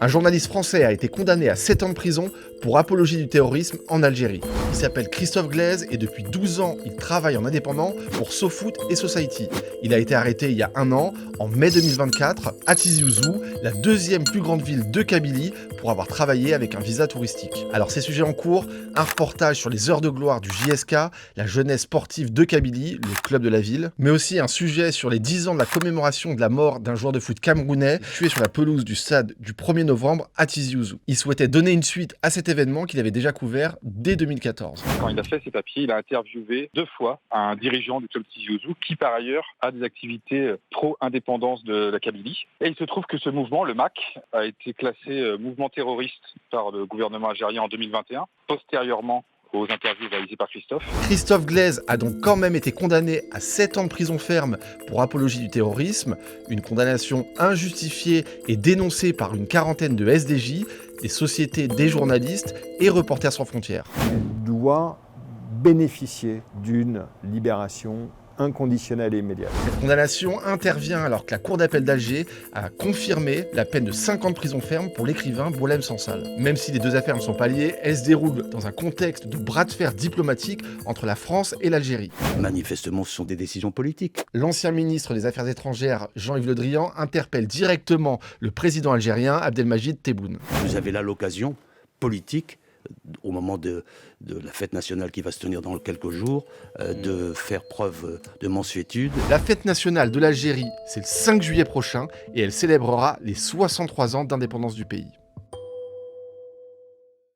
Un journaliste français a été condamné à 7 ans de prison pour apologie du terrorisme en Algérie. Il s'appelle Christophe Glaise et depuis 12 ans, il travaille en indépendant pour SoFoot et Society. Il a été arrêté il y a un an, en mai 2024, à Tizi Ouzou, la deuxième plus grande ville de Kabylie, pour avoir travaillé avec un visa touristique. Alors ces sujets en cours, un reportage sur les heures de gloire du JSK, la jeunesse sportive de Kabylie, le club de la ville, mais aussi un sujet sur les 10 ans de la commémoration de la mort d'un joueur de foot camerounais tué sur la pelouse du stade du 1er novembre à Tizi Ouzou. Il souhaitait donner une suite à cet événement qu'il avait déjà couvert dès 2014. Quand il a fait ses papiers, il a interviewé 2 fois un dirigeant du club Tizi Ouzou qui par ailleurs a des activités pro-indépendance de la Kabylie. Et il se trouve que ce mouvement, le MAC, a été classé mouvement terroriste par le gouvernement algérien en 2021, postérieurement aux interviews réalisées par Christophe. Christophe Glaise a donc quand même été condamné à 7 ans de prison ferme pour apologie du terrorisme, une condamnation injustifiée et dénoncée par une quarantaine de SDJ, des sociétés, des journalistes et Reporters sans frontières. Il doit bénéficier d'une libération inconditionnelle et immédiate. Cette condamnation intervient alors que la Cour d'appel d'Alger a confirmé la peine de 5 ans de prison ferme pour l'écrivain Boualem Sansal. Même si les deux affaires ne sont pas liées, elles se déroulent dans un contexte de bras de fer diplomatique entre la France et l'Algérie. Manifestement, ce sont des décisions politiques. L'ancien ministre des Affaires étrangères, Jean-Yves Le Drian, interpelle directement le président algérien Abdelmajid Tebboune. Vous avez là l'occasion politique, au moment de la fête nationale qui va se tenir dans quelques jours, de faire preuve de mansuétude. La fête nationale de l'Algérie, c'est le 5 juillet prochain et elle célébrera les 63 ans d'indépendance du pays.